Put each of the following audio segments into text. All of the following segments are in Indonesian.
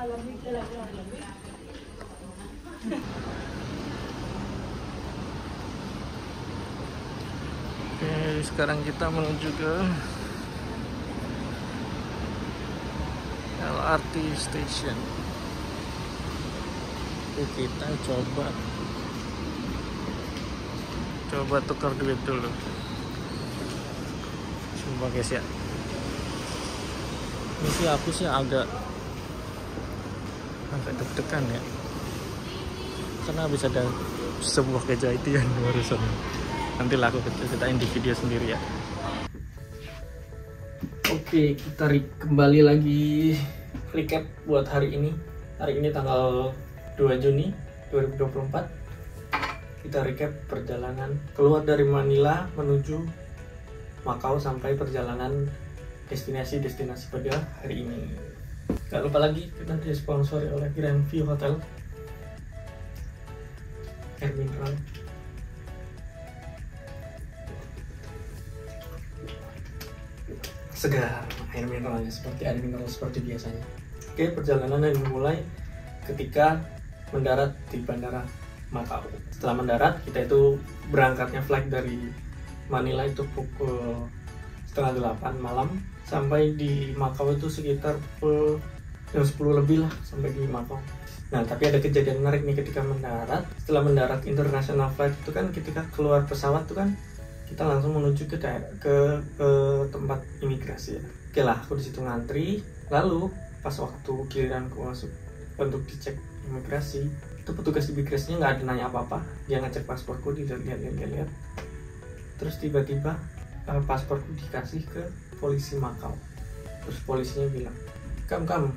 Oke, sekarang kita menuju ke LRT station. Oke, kita coba tukar duit dulu. Sumpah guys ya, ini sih aku sih agak deg-degan ya, karena habis ada sebuah kejadian barusan. Nanti lah aku ceritain di video sendiri ya. Oke, kita kembali lagi recap buat hari ini. Hari ini tanggal 2 Juni 2024. Kita recap perjalanan keluar dari Manila menuju Macau sampai perjalanan destinasi-destinasi pada hari ini. Gak lupa lagi, kita disponsori oleh Grand View Hotel, air mineral, segar, air mineralnya seperti air mineral seperti biasanya. Oke, perjalanan yang dimulai ketika mendarat di Bandara Macau. Setelah mendarat, kita itu berangkatnya flight dari Manila itu pukul 7:30 malam. Sampai di Macau itu sekitar pukul jam 10 lebih lah sampai di Macau. Nah, tapi ada kejadian menarik nih ketika mendarat. Setelah mendarat international flight itu kan, ketika keluar pesawat itu kan kita langsung menuju ke tempat imigrasi ya. Oke lah, aku di situ ngantri. Lalu pas waktu giliranku masuk untuk dicek imigrasi, itu petugas imigrasinya nggak ada nanya apa-apa. Dia ngecek pasporku, dilihat. Terus tiba-tiba pasporku dikasih ke polisi Macau. Terus polisinya bilang, Kam,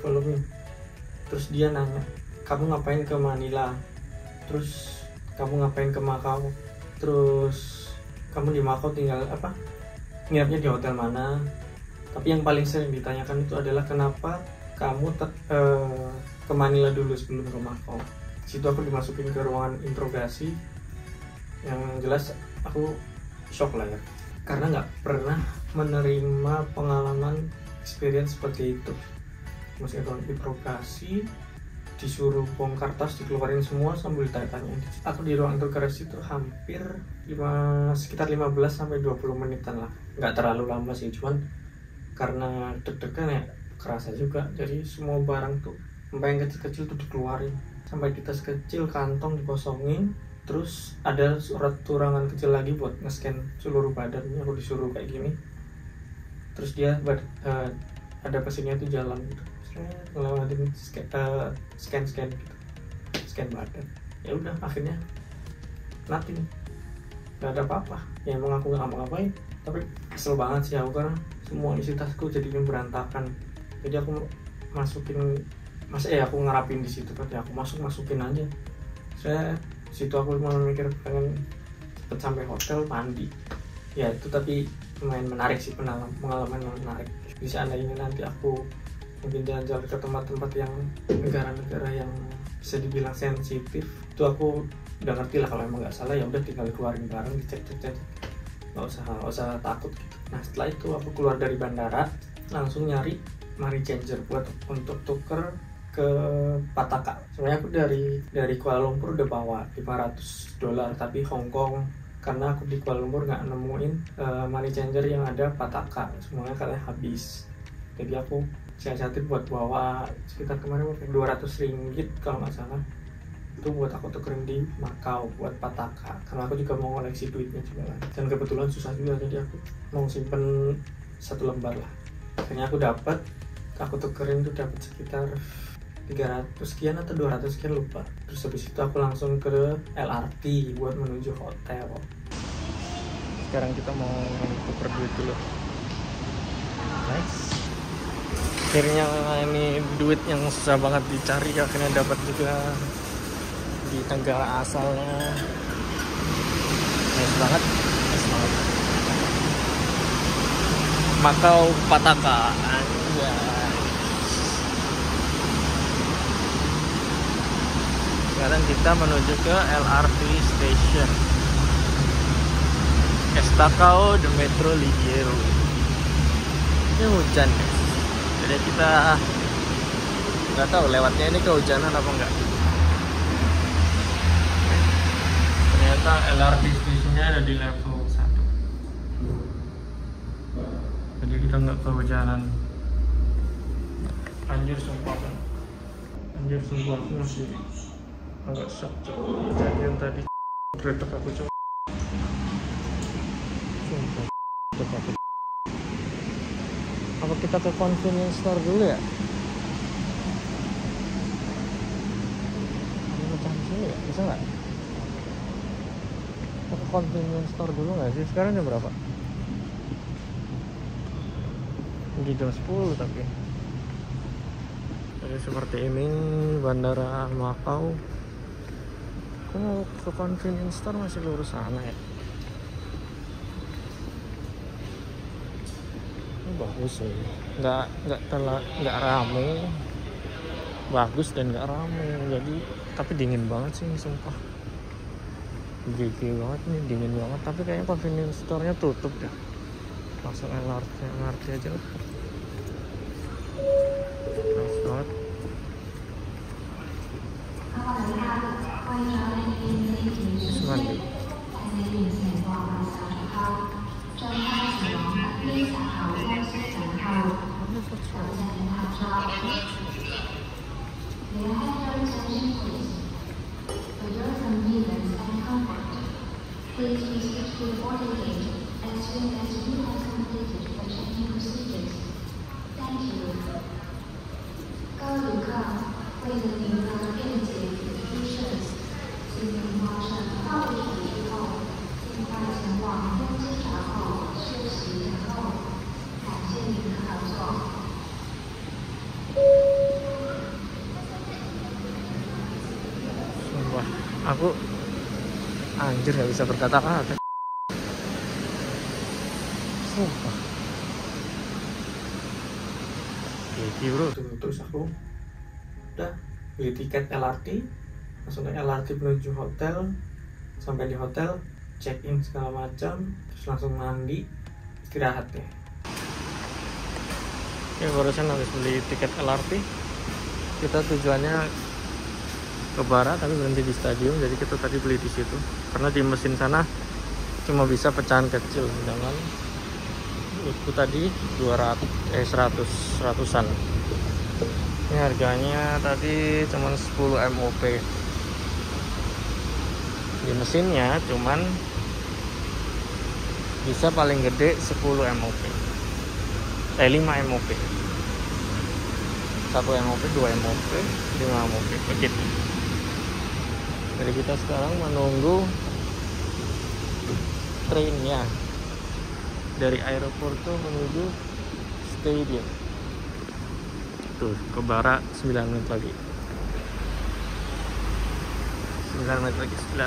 follow me. Terus dia nanya, kamu ngapain ke Manila? Terus kamu ngapain ke Macau? Terus kamu di Macau tinggal apa? Nginapnya di hotel mana? Tapi yang paling sering ditanyakan itu adalah kenapa kamu ke Manila dulu sebelum ke Macau. Situ aku dimasukin ke ruangan interogasi. Yang jelas aku shock lah ya, karena nggak pernah menerima pengalaman experience seperti itu. Maksudnya kalau interogasi disuruh bongkar tas, dikeluarin semua sambil ditanya-tanya. Aku di ruang interogasi itu hampir sekitar 15-20 menitan lah. Nggak terlalu lama sih, cuman karena deg-degan ya kerasa juga. Jadi semua barang tuh sampai yang kecil-kecil tuh dikeluarin, sampai di tas kecil kantong dikosongin. Terus ada surat turangan kecil lagi buat nge-scan seluruh badannya. Aku disuruh kayak gini. Terus dia ada mesinnya tuh jalan gitu, ngelewatin scan gitu, scan badan. Ya udah, akhirnya nothing, nggak ada apa-apa. Ya emang aku nggak ngapain, tapi kesel banget sih aku karena semua isi tasku jadinya berantakan. Jadi aku aku ngerapin di situ kan, ya aku masukin aja. Saya situ aku malah mikir pengen cepet sampai hotel mandi. Ya itu, tapi lumayan menarik sih, pengalaman yang menarik. Di seandainya nanti aku mungkin jalan-jalan ke tempat-tempat yang negara-negara yang bisa dibilang sensitif, itu aku udah ngerti lah kalau emang nggak salah ya udah tinggal keluarin barang, dicek, nggak usah takut gitu. Nah setelah itu aku keluar dari bandara langsung nyari money changer untuk tuker ke Pataka. Sebenarnya aku dari Kuala Lumpur udah bawa $500, tapi Hong Kong, karena aku di Kuala Lumpur nggak nemuin money changer yang ada Pataka, semuanya katanya habis. Jadi aku siasati buat bawa sekitar kemarin ringgit $200 kalau nggak salah, itu buat aku tukerin di Macau buat Pataka, karena aku juga mau koleksi duitnya juga. Dan kebetulan susah juga, jadi aku mau simpen 1 lembar lah. Akhirnya aku tukerin tuh dapat sekitar 300 sekian atau 200 sekian, lupa. Terus habis itu aku langsung ke LRT buat menuju hotel. Sekarang kita mau tuker duit dulu. Nice. Akhirnya ini duit yang susah banget dicari akhirnya dapat juga di negara asalnya. Nice banget. Macau Pataka. Sekarang kita menuju ke LRT station Estacao de Metro Ligero. Ini hujan guys, jadi kita nggak tahu lewatnya ini kehujanan apa enggak. Ternyata LRT stasiunnya ada di level 1, jadi kita nggak kehujanan. Anjir sumpah kan, anjir sumpah aku masih agak shock coba kejadian tadi. Kereta aku coba sumpah aku. Apa kita ke convenience store dulu ya? Ada mecahan sini ya? Bisa nggak? Kita ke convenience store dulu nggak sih? Sekarang jam berapa? Di jam 10 tapi. Jadi seperti ini Bandara Macau. Aku mau ke convenience store masih lurus sana ya. Bagus sih, nggak rame, bagus dan nggak rame. Jadi tapi dingin banget sih sumpah, gigi banget nih, dingin banget. Tapi kayaknya convenience store-nya tutup ya. Langsung LRT aja lah. Nice banget. Semandi. Please proceed to the boarding gate as soon as you have completed the check-in procedures. Thank you. 各位旅客，为了您的便捷与舒适，请您搭乘到地铁之后，尽快前往登机闸口休息等候。感谢您的合作。 Sumpah, aku anjir nggak bisa berkata-kata. Sumpah. Gigi bro. Terus aku udah beli tiket LRT, langsung ke LRT menuju hotel. Sampai di hotel, check in segala macam, terus langsung mandi, istirahat deh. Oke, barusan habis beli tiket LRT. Kita tujuannya ke barat tapi berhenti di stadion, jadi kita tadi beli di situ karena di mesin sana cuma bisa pecahan kecil, sedangkan itu tadi 100-an. Ini harganya tadi cuma 10 MOP. Di mesinnya cuman bisa paling gede 10 MOP. 5 MOP. 1 MOP, 2 MOP, 5 MOP begitu. Jadi kita sekarang menunggu trainnya dari Aeroporto menuju stadion. Tuh ke barat 9 menit lagi. 9 menit lagi. 8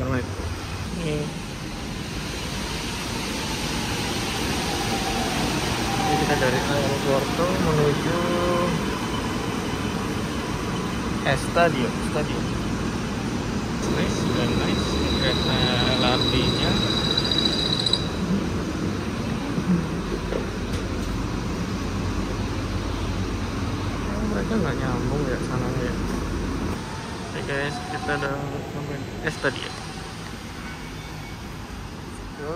menit. Ini kita dari Aeroporto menuju stadion. Nice, kereta LRT-nya. Mereka nggak nyambung ya sana ya. Oke guys, kita udah sampai stadion. Go.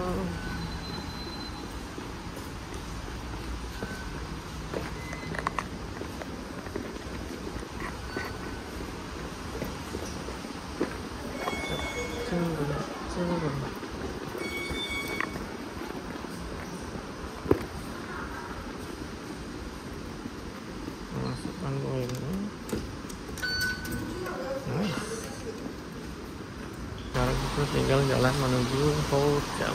Masukkan koinnya. Nice. Sekarang kita tinggal jalan menuju hotel.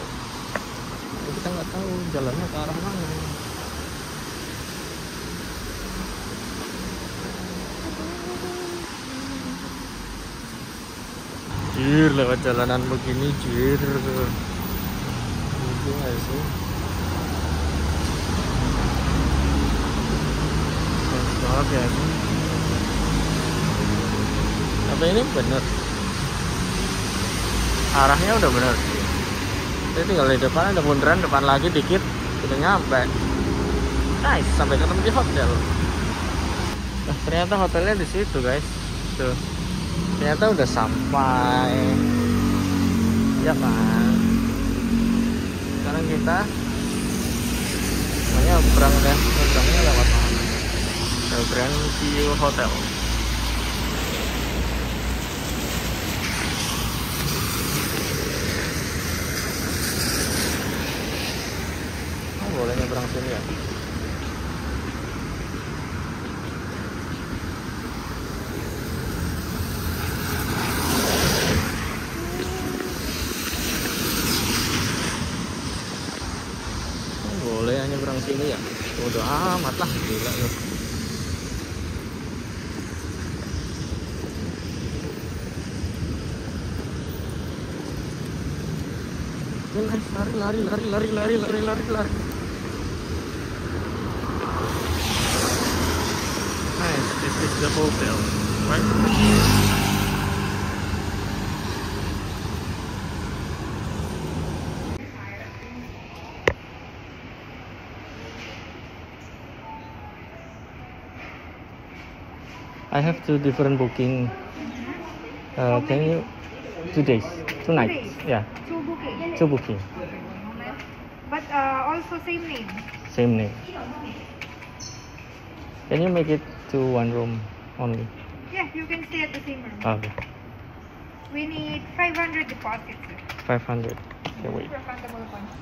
Kita nggak tahu jalannya ke arah mana. Jir, lewat jalanan begini jir. Ini nggak sih? Maaf ya. Tapi ini bener. Arahnya udah bener. Jadi tinggal di depan ada bundaran, depan lagi dikit kita nyampe. Nice, sampai ketemu di hotel. Nah, ternyata hotelnya di situ, guys. Tuh. Ternyata udah sampai. Ya kan. Sekarang kita nyebrangnya lewat mana? Ke Grand View Hotel. Oh, boleh nyebrang sini ya? Boleh nyebrang sini ya? Udah amat lah, gila lu. Lari. Nice, this is the hotel, right? I have two different booking. Can you 2 days, 2 nights? Yeah, two booking. But also same name. Same name. Can you make it to 1 room only? Yeah, you can stay at the same room. Okay. We need 500 deposits. 500. Okay, wait. Refundable funds.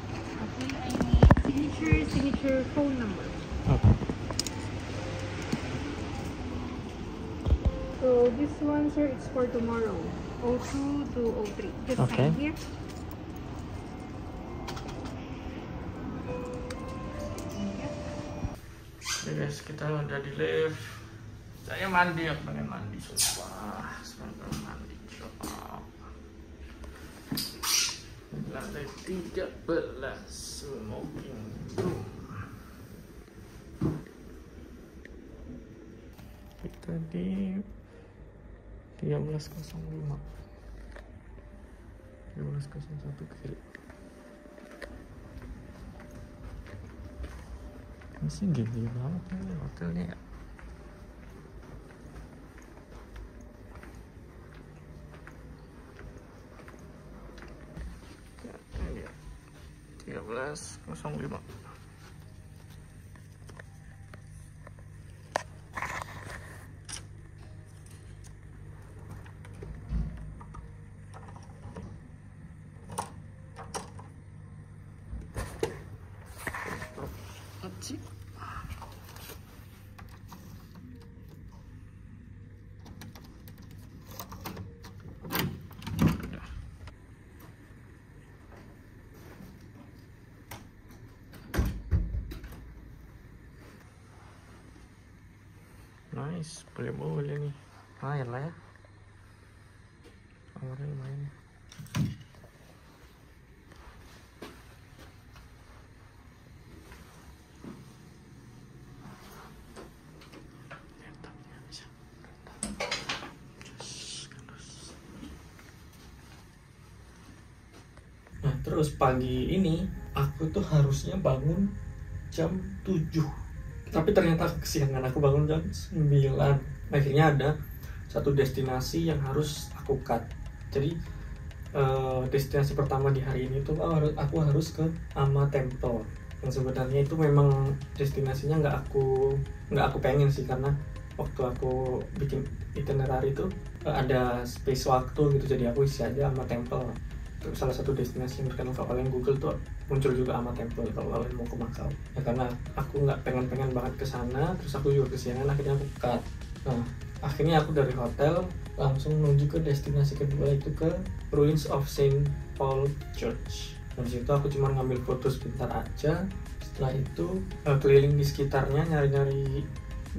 Okay, I need signature, phone number. Okay. So this one, sir, it's for tomorrow, 02 to 03. Just Okay. sign here. Oke guys, kita udah di lift. Saya mandi, aku pengen mandi. Sumpah, pengen mandi. Lantai 13, smoking room. Kita di 1305, 1301 kiri. Masih gede banget nih hotelnya ya. Ini dia 1305. Nice, boleh nih. Lumayan lah ya. Kamarnya lumayan. Nah, terus pagi ini aku tuh harusnya bangun jam 7. Tapi ternyata kesiangan, aku bangun jam 9. Akhirnya ada satu destinasi yang harus aku cut. Jadi destinasi pertama di hari ini tuh aku harus ke Amma Temple. Yang sebenarnya itu memang destinasinya nggak aku pengen sih, karena waktu aku bikin itinerary itu ada space waktu gitu, jadi aku isi aja Amma Temple. Terus salah satu destinasi yang terkenal kalau kalian Google tuh muncul juga Amma Temple kalau kalian mau ke Macau. Ya karena aku nggak pengen banget ke sana, terus aku juga kesiangan, akhirnya aku cut. Nah, akhirnya aku dari hotel langsung menuju ke destinasi kedua, itu ke Ruins of Saint Paul Church. Nah, di situ aku cuma ngambil foto sebentar aja. Setelah itu keliling di sekitarnya, nyari-nyari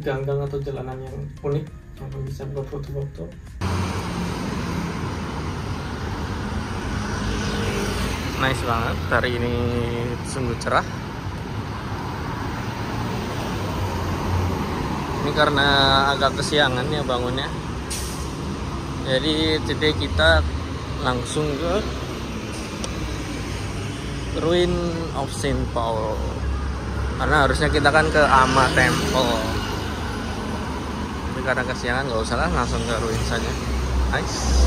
gang-gang atau jalanan yang unik yang bisa buat foto-foto. Nice banget, hari ini sungguh cerah. Ini karena agak kesiangan ya bangunnya, jadi today kita langsung ke Ruin of Saint Paul. karena harusnya kita kan ke Ama Temple, tapi karena kesiangan nggak usah lah, langsung ke ruins saja. Nice.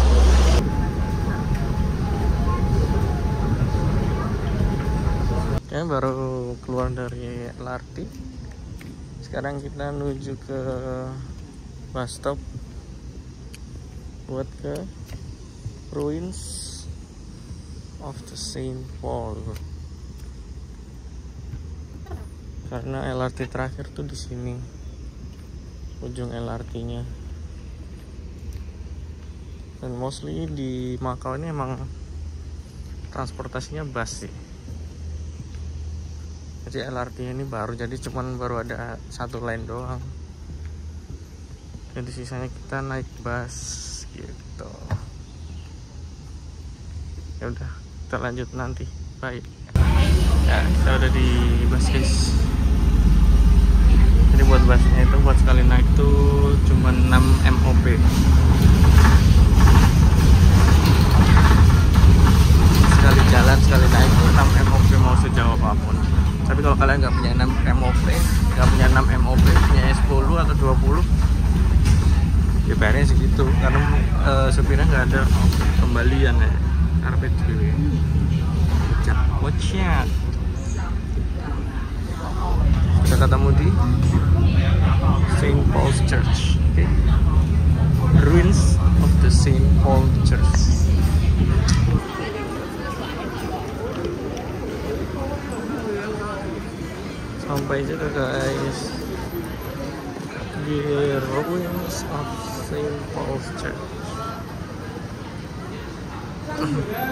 Oke, baru keluar dari LRT. Sekarang kita menuju ke bus stop buat ke ruins of the Saint Paul. Karena LRT terakhir tuh di sini, ujung LRT-nya. Dan mostly di Makau ini emang transportasinya bus sih. Jadi LRT ini baru, jadi cuman baru ada satu lane doang. Jadi sisanya kita naik bus gitu. Ya udah, kita lanjut nanti. Bye. Ya, kita udah di bus guys. Jadi buat busnya itu buat sekali naik tuh cuma 6 MOP. Sekali jalan, sekali naik tuh 6 MOP mau sejauh apapun. Tapi kalau kalian nggak punya 6 MOP, nggak punya 6 MOP, punya 10 atau 20, ya bayarnya segitu. Karena supirnya nggak ada kembalian ya. Karpet dulu. Wacak. Kita ketemu di Saint Paul's Church. Okay. Ruins of the Saint Paul Church. Sampai juga guys di Ruins of Saint Paul's Church.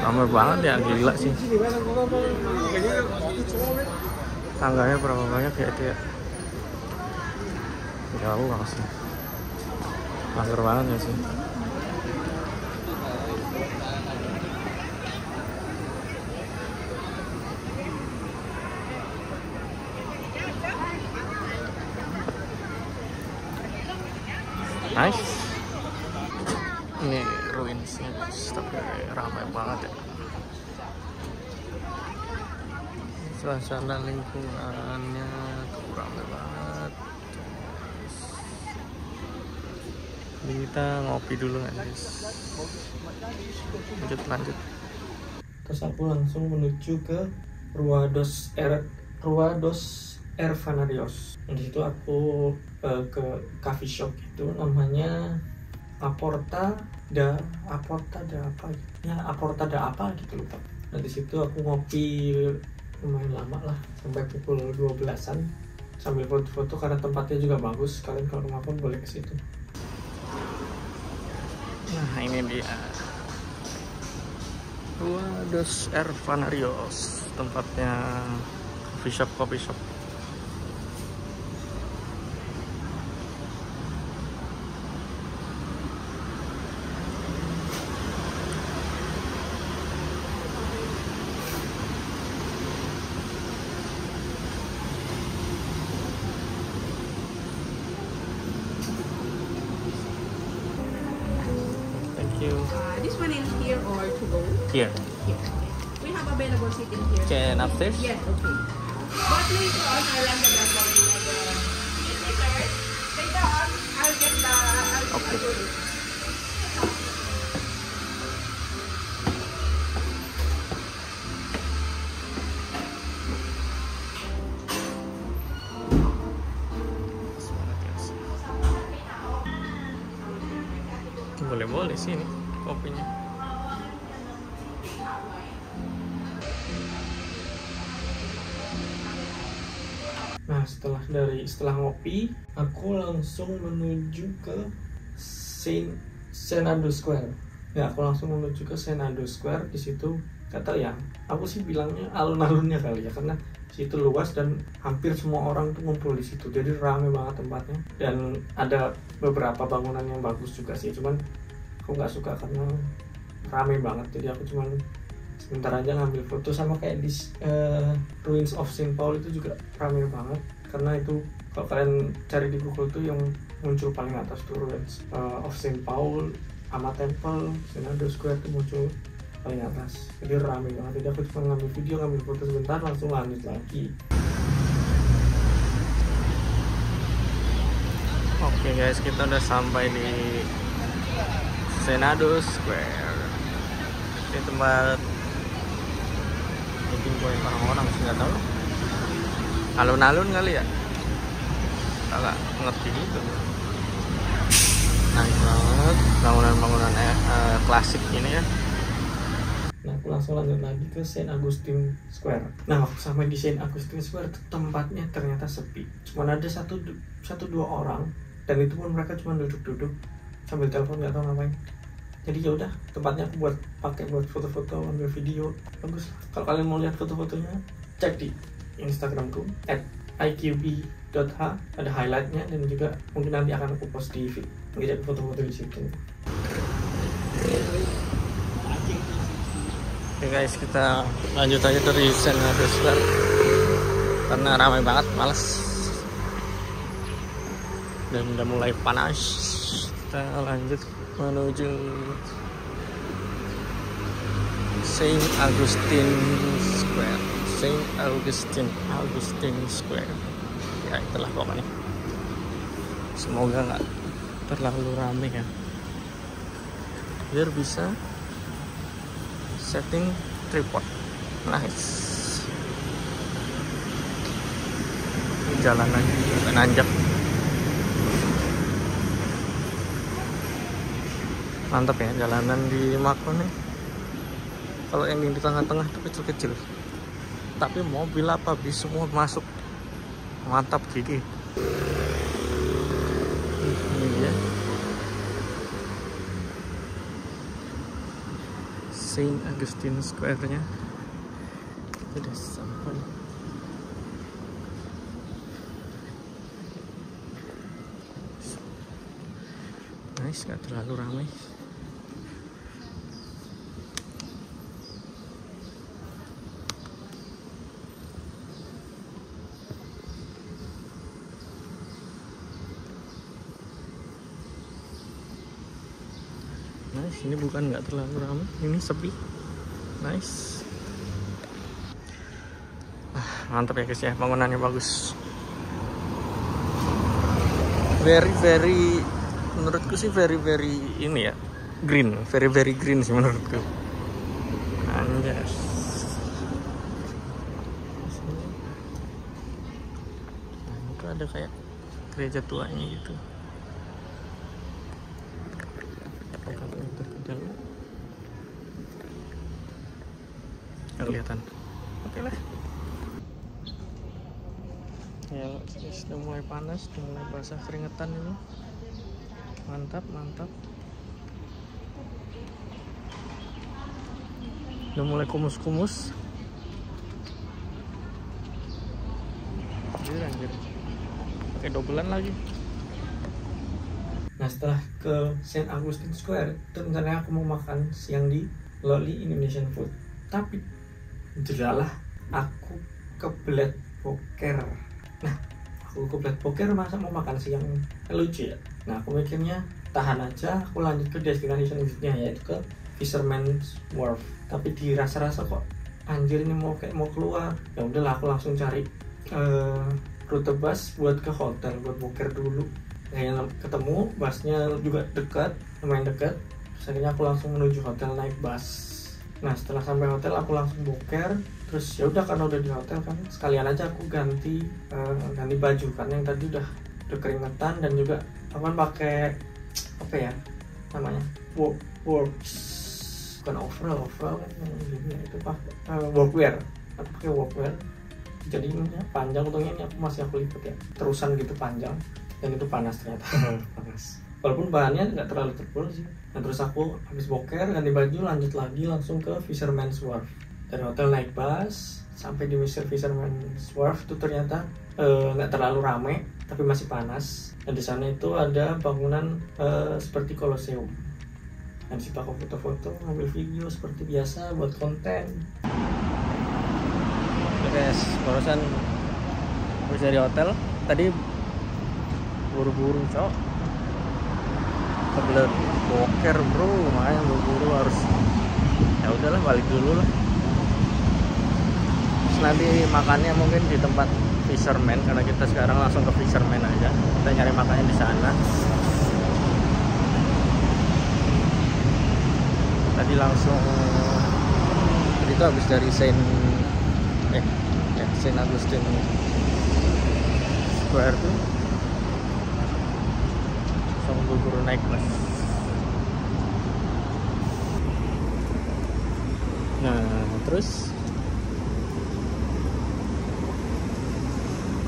Ramai banget ya, gila sih. Tangganya berapa banyak ya itu ya? Jauh banget sih. Mager banget ya sih. Nice. Ini ruinsnya guys, tapi ramai banget ya. Suasana lingkungannya tuh ramai banget. Jadi kita ngopi dulu kan guys. Lanjut. Terus aku langsung menuju ke Rua dos Hervanarios. Di situ aku ke coffee shop itu namanya Aporta da apa gitu. Ya, Aporta da apa gitu lupa. Nah di situ aku ngopi lumayan lama lah, sampai pukul 12-an sambil foto-foto karena tempatnya juga bagus. Kalian kalau rumah pun boleh ke situ. Nah ini dia Rua dos Hervanarios, tempatnya coffee shop. This one is here or to go? Here. Here. We have available seating here. Can upstairs? Yes, okay. But later on, I'll run the bus for you. Later on, I'll get the... Okay. Boleh sih ini kopinya. Nah setelah ngopi, aku langsung menuju ke Senado Square. Ya aku langsung menuju ke Senado Square. Di situ kata ya, aku sih bilangnya alun-alunnya kali ya, karena situ luas dan hampir semua orang tuh ngumpul di situ. Jadi ramai banget tempatnya dan ada beberapa bangunan yang bagus juga sih. Cuman aku nggak suka karena ramai banget. Jadi aku cuman sebentar aja ngambil foto. Sama kayak di Ruins of Saint Paul itu juga ramai banget, karena itu kalau kalian cari di Google tuh yang muncul paling atas tuh Ruins of Saint Paul, Ama Temple, Senado Square tuh muncul paling atas. Jadi ramai banget. Jadi aku cuma ngambil video, ngambil foto sebentar, langsung lanjut lagi. Oke guys, kita udah sampai di Senado Square. Ini tempat meeting point orang-orang, nggak tahu. Alun-alun kali ya? Agak ngerti gitu. Nice banget bangunan-bangunan klasik ini ya. Nah, aku langsung lanjut lagi ke Saint Augustine Square. Nah, waktu sampai di Saint Augustine Square, tempatnya ternyata sepi. Cuma ada satu dua orang, dan itu pun mereka cuma duduk-duduk sambil telepon, nggak tahu ngapain. Jadi ya udah, tempatnya aku pakai buat foto-foto, ambil video, bagus. Kalau kalian mau lihat foto-fotonya, cek di Instagramku @iqb.h, ada highlightnya, dan juga mungkin nanti akan aku post di feed. Mungkin ada foto-foto di situ. Oke guys, kita lanjut aja dari Senado Square karena ramai banget, males dan udah mulai panas. Kita lanjut menuju Saint Augustine Square. Saint Augustine Square. Ya itulah pokoknya. Semoga nggak terlalu ramai ya, biar bisa setting tripod. Nice. Jalanan agak nanjak. Mantap ya jalanan di Mako nih. Kalau yang di tengah-tengah itu kecil-kecil, tapi mobil apa bis semua masuk. Mantap gigi. Ini dia Saint Augustine Square-nya. Sudah sampai. Nice, gak terlalu ramai. Nice, ini bukan nggak terlalu ramai, ini sepi. Nice. Mantap ya guys ya, bangunannya bagus. Very menurutku sih very ini ya, green, very green sih menurutku. Anjas. Nah, itu ada kayak gereja tuanya gitu. Nggak kelihatan. Oke lah. Ya, sudah mulai panas, sudah mulai basah keringetan ini. Mantap. Udah mulai kumus-kumus. Anjir. Pakai dobelan lagi. Nah, setelah ke Saint Augustine Square, itu rencananya aku mau makan siang di Loli Indonesian Food. Tapi jelalah, aku kebelet boker. Nah, aku kebelet boker, masa mau makan siang? Lucu ya. Nah, aku mikirnya tahan aja, aku lanjut ke destinasi selanjutnya, yaitu ke Fisherman's Wharf. Tapi dirasa-rasa kok anjir ini mau keluar. Ya udahlah, aku langsung cari rute bus buat ke hotel, buat boker dulu. Yang ketemu busnya juga dekat, lumayan dekat. Terus akhirnya aku langsung menuju hotel, naik bus. Nah, setelah sampai hotel aku langsung boker. Terus ya udah, karena udah di hotel kan sekalian aja aku ganti baju, karena yang tadi udah keringetan, dan juga aku kan pakai apa ya namanya, works, bukan overall kan itu workwear. Aku pakai workwear, jadi ini panjang, untungnya ini aku lipet ya, terusan gitu panjang. Dan itu panas ternyata. Panas. Walaupun bahannya nggak terlalu tebal sih. Nah, terus aku habis boker, ganti baju, lanjut lagi langsung ke Fisherman's Wharf. Dari hotel naik bus sampai di Fisherman's Wharf itu ternyata nggak terlalu ramai, tapi masih panas. Dan di sana itu ada bangunan seperti Colosseum. Dan di situ aku foto-foto, ngambil video seperti biasa buat konten. Oke guys, barusan habis dari hotel. Tadi buru-buru cok, kebelet boker bro, makanya buru-buru harus, ya udahlah balik dulu lah. Terus nanti makannya mungkin di tempat Fisherman, karena kita sekarang langsung ke Fisherman aja. Kita nyari makannya di sana. Tadi itu habis dari Saint Augustine Square tuh langsung buru-buru naik bus. Nah terus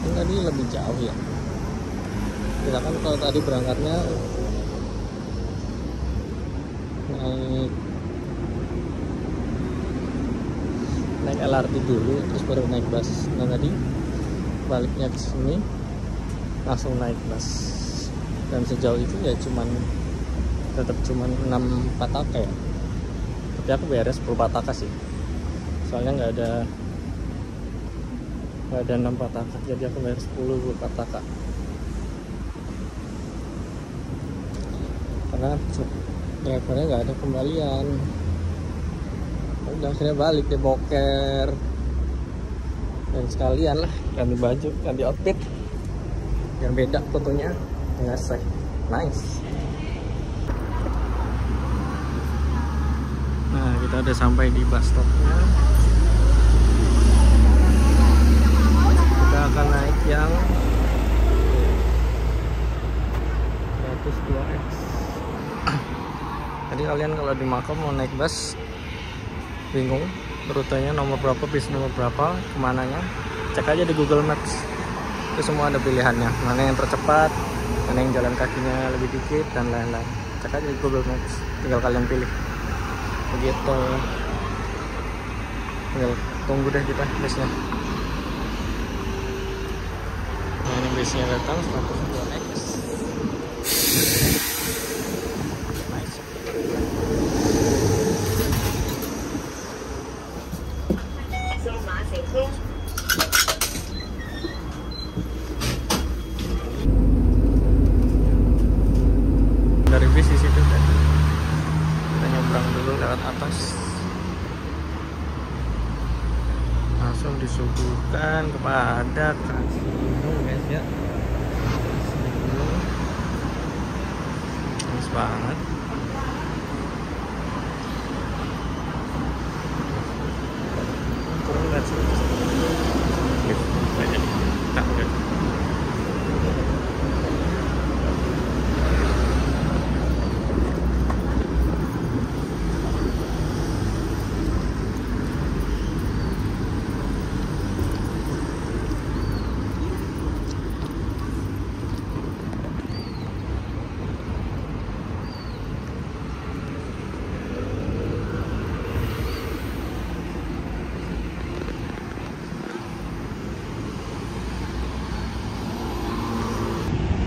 ini tadi lebih jauh ya. Kita kan kalau tadi berangkatnya naik LRT dulu, terus baru naik bus. Nah tadi baliknya ke sini langsung naik bus, dan sejauh itu ya tetap cuman 6 pataka ya. Tapi aku bayarnya 10 pataka sih, soalnya nggak ada 6 pataka, jadi aku bayar 10 pataka karena drivernya nggak ada kembalian. Udah akhirnya balik deh, boker, dan sekalian lah ganti baju, ganti outfit biar beda fotonya. Nggak nice. Nah kita udah sampai di bus stopnya. Kita akan naik yang 102X. Tadi kalian kalau di Makau mau naik bus bingung rutenya nomor berapa, bis nomor berapa, kemananya, cek aja di Google Maps. Itu semua ada pilihannya, mana yang tercepat, mana yang jalan kakinya lebih dikit, dan lain-lain. Cek aja di Google Maps, tinggal kalian pilih. Begitu. Tinggal tunggu deh kita bisnya. Nah ini bisnya datang 102X. Nice. Dari bis di situ kan. Kita nyebrang dulu lewat atas. Langsung disuguhkan kepada kasino guys ya. Kasino. Nice banget. Turun nggak sih?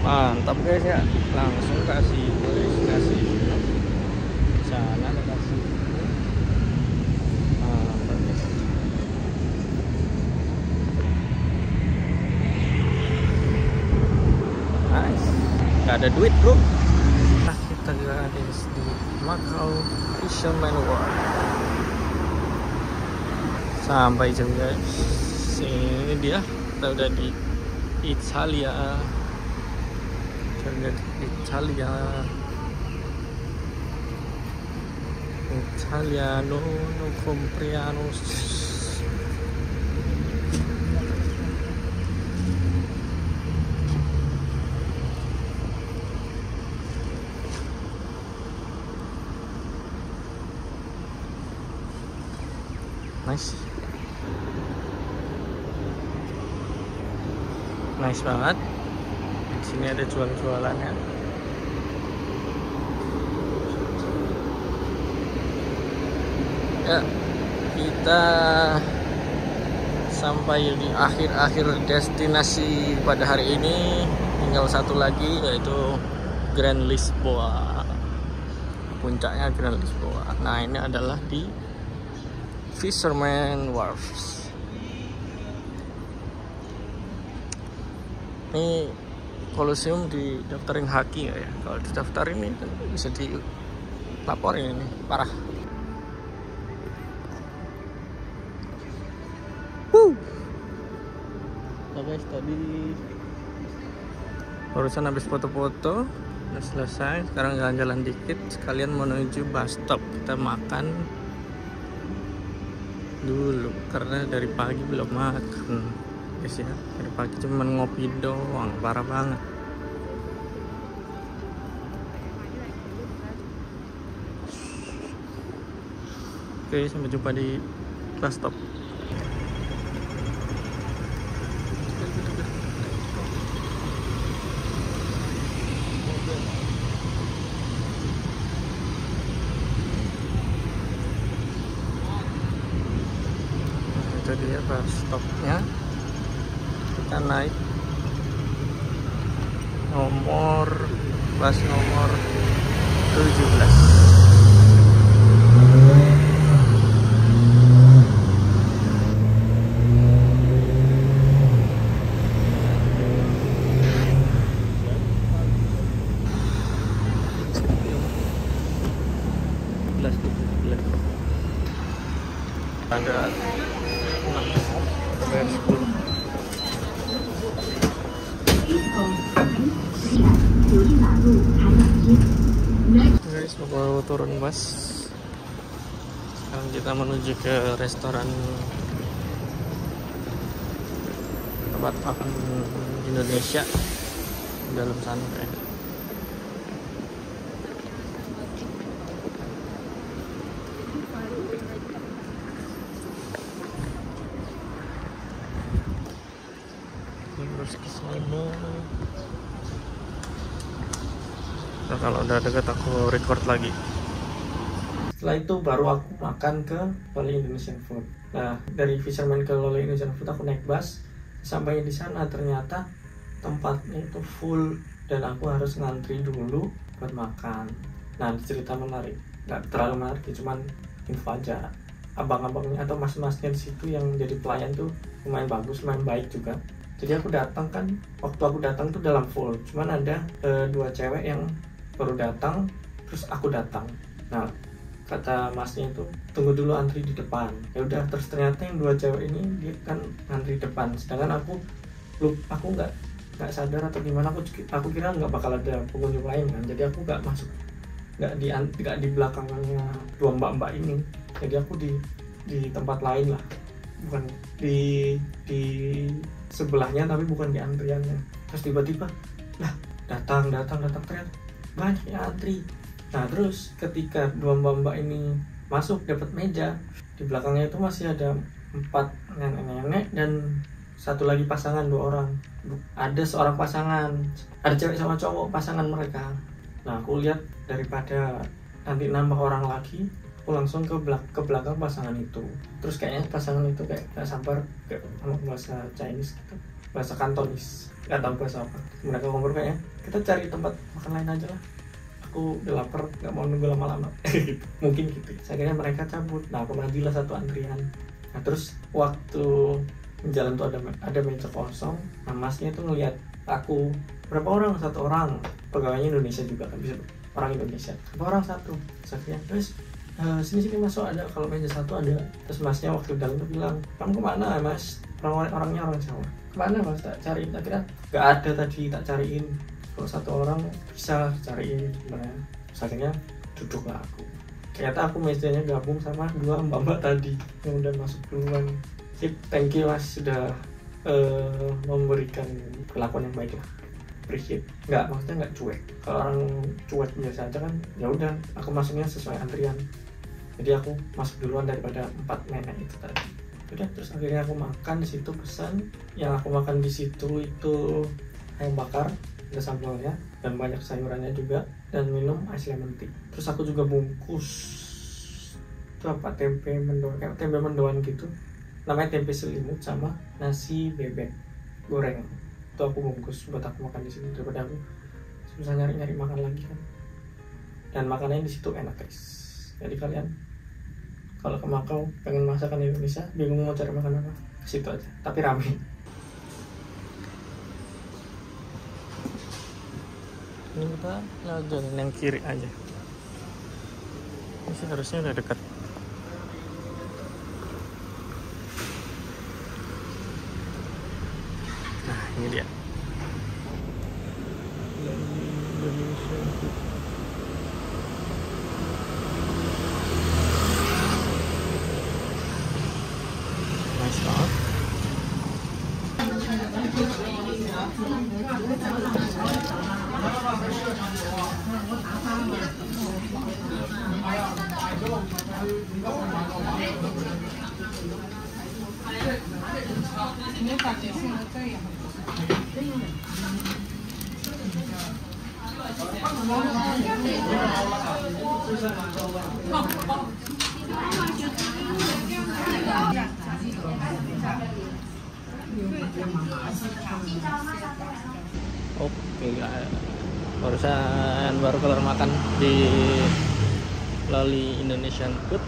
Mantap guys ya, langsung kasih sana ada kasih. Mantap guys. Nice. Gak ada duit bro. Nah, kita ada di Makau Fisherman Wharf. Sampai jam guys. Ini dia, kita udah di Italia. Italiano non compriano. Nice banget. Di sini ada jualannya. Ya, kita sampai di akhir destinasi pada hari ini. Tinggal satu lagi, yaitu Grand Lisboa. Puncaknya Grand Lisboa. Nah, ini adalah di Fisherman Wharf. Ini Colosseum didaftarin haki ya. Kalau didaftarin ini bisa dilaporin, ini parah. guys, tadi barusan habis foto-foto udah selesai. Sekarang jalan-jalan dikit sekalian menuju bus stop. Kita makan dulu karena dari pagi belum makan guys ya. Dari pagi cuma ngopi doang, parah banget. Oke, sampai jumpa di bus stop. Itu dia bus stopnya. Kita naik bus nomor 17. Ada bayar 10. Guys, mau turun bus. Sekarang kita menuju ke restoran tempat makan Indonesia di dalam sana kayaknya. Terus ke sana. Nah, kalau udah deket aku record lagi. Setelah itu baru aku makan ke Loli Indonesian Food. Nah, dari Fisherman ke Loli Indonesian Food aku naik bus. Sampai di sana ternyata tempatnya itu full dan aku harus ngantri dulu buat makan. Nah, cerita menarik. Nggak terlalu menarik, cuman info aja. Abang-abangnya atau mas-masnya di situ yang jadi pelayan tuh lumayan bagus, lumayan baik juga. Jadi aku datang kan, waktu aku datang tuh dalam full. Cuman ada 2 cewek yang baru datang, terus aku datang. Nah, kata masnya itu tunggu dulu antri di depan. Ya udah, terus ternyata yang 2 cewek ini dia kan antri depan. Sedangkan aku nggak sadar atau gimana, aku kira nggak bakal ada pengunjung lain kan. Jadi aku nggak masuk, nggak di belakangnya 2 mbak-mbak ini. Jadi aku di tempat lain lah, bukan di sebelahnya tapi bukan di antriannya. Terus tiba-tiba lah datang ternyata banyak yang antri. Nah, terus ketika 2 mbak-mbak ini masuk dapat meja, di belakangnya itu masih ada 4 nenek-nenek dan 1 lagi pasangan, 2 orang. Ada seorang pasangan, ada cewek sama cowok pasangan mereka. Nah, aku lihat daripada nanti nambah orang lagi, aku langsung ke belakang pasangan itu. Terus kayaknya pasangan itu kayak gak sabar, kayak bahasa Chinese gitu, bahasa Kantonis, gak tahu bahasa apa. Mereka ngomong kayaknya kita cari tempat makan lain aja lah, aku udah lapar, gak mau nunggu lama-lama. Mungkin gitu. Saya kira mereka cabut. Nah, aku majulah 1 antrian. Nah, terus waktu jalan tuh ada meja kosong. Nah, masnya tuh ngeliat aku, berapa orang? 1 orang, pegawainya Indonesia juga kan, bisa orang Indonesia, berapa orang? 1. Saya terus sini masuk, ada kalau meja 1 ada. Terus masnya waktu dalam tuh bilang, kamu kemana mas? Orangnya orang Jawa. Kemana mas? Tak cariin. Tak kira gak ada tadi, tak cariin. Kalau 1 orang bisa cariin sebenarnya. Akhirnya duduklah aku. Ternyata aku mejanya gabung sama 2 mbak-mbak tadi yang udah masuk duluan. Sip, thank you mas sudah memberikan perlakuan yang baik lah. Appreciate. Maksudnya nggak cuek. Kalau orang cuek biasa aja kan, ya udah aku masuknya sesuai antrian. Jadi aku masuk duluan daripada 4 nenek itu tadi. Udah, terus akhirnya aku makan di situ, pesan. Yang aku makan di situ itu ayam bakar, ada sambalnya dan banyak sayurannya juga, dan minum ice lemon tea. Terus aku juga bungkus itu apa, tempe mendoan gitu. Namanya tempe selimut sama nasi bebek goreng. Itu aku bungkus buat aku makan di sini daripada aku susah nyari makan lagi kan. Dan makanannya di situ enak guys. Jadi kalian kalau ke Makau pengen masakan Indonesia, bingung mau cari makan apa, ke situ aja. Tapi rame. Ini kita jalan yang kiri aja. Ini sih harusnya udah dekat. Ini dia. Nice banget. Oke guys, barusan baru keluar makan di Loli Indonesian Food.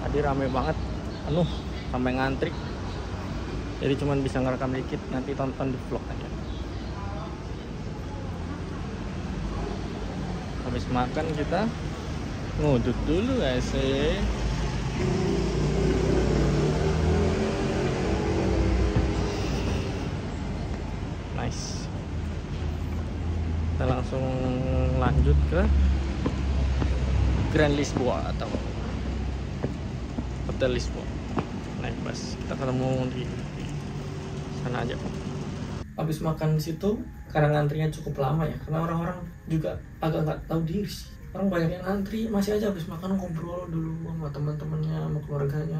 Tadi rame banget, penuh sampai ngantri. Jadi cuman bisa ngerekam dikit, nanti tonton di vlog aja. Habis makan kita ngudut dulu guys. Nice. Kita langsung lanjut ke Grand Lisboa atau Hotel Lisboa. Naik bus. Kita ketemu di sana aja. Habis makan di situ, karena ngantrinya cukup lama ya, karena orang-orang juga agak nggak tahu diri sih. Orang banyak yang ngantri, masih aja habis makan ngobrol dulu sama teman-temannya, sama keluarganya,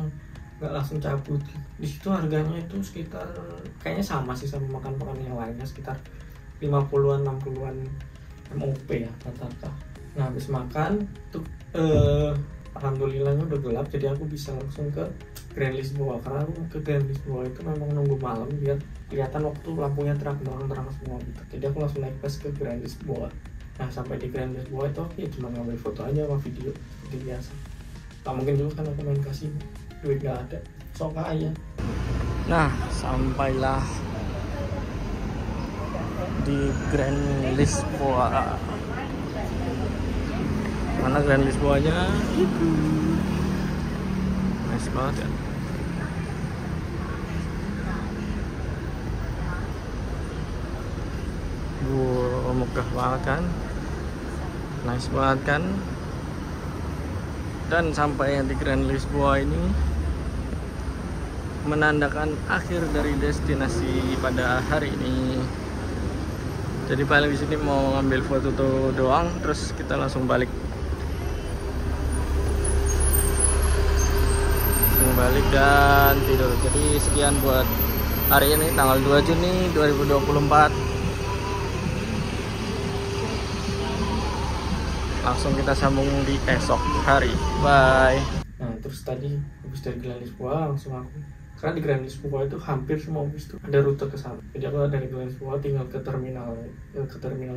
nggak langsung cabut. Di situ harganya itu sekitar kayaknya sama sih sama makan-makan yang lainnya, sekitar 50-an 60-an MOP ya rata-rata. Nah habis makan tuh alhamdulillahnya udah gelap, jadi aku bisa langsung ke Grand Lisboa. Karena aku ke Grand Lisboa itu memang nunggu malam biar kelihatan waktu lampunya terang semua gitu. Jadi aku langsung naik bus ke Grand Lisboa. Nah sampai di Grand Lisboa itu aku ya cuma ngambil foto aja sama video seperti biasa. Gak mungkin juga kan aku main kasino, duit gak ada, sok kaya. Nah sampailah di Grand Lisboa. Mana Grand Lisboanya? Itu nice banget ya. Megah banget kan, nice banget kan. Dan sampai di Grand Lisboa ini menandakan akhir dari destinasi pada hari ini. Jadi paling di sini mau ngambil foto tuh doang, terus kita langsung balik. Dan tidur. Jadi sekian buat hari ini tanggal 2 Juni 2024. Langsung kita sambung di esok hari. Bye. Nah terus tadi habis dari Grand Lisboa langsung aku, karena di Grand Lisboa itu hampir semua bus itu ada rute ke sana. Jadi aku dari Grand Lisboa tinggal ke terminal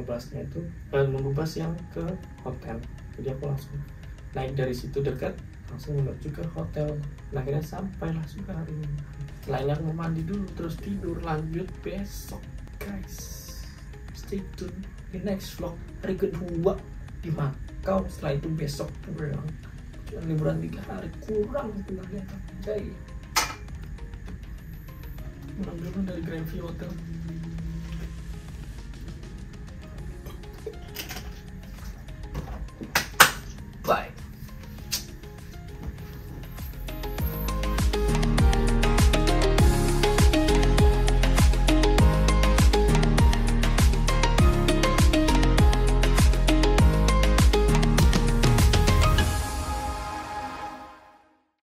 busnya itu, nunggu bus yang ke hotel. Jadi aku langsung naik dari situ dekat, langsung menuju ke hotel. Nah akhirnya sampailah juga hari ini. Selain aku mau mandi dulu terus tidur, lanjut besok guys. Stay tune di next vlog hari kedua di Makau. Setelah itu besok pulang. Cuma liburan 3 hari kurang ternyata. Pulang dulu dari Grand View Hotel.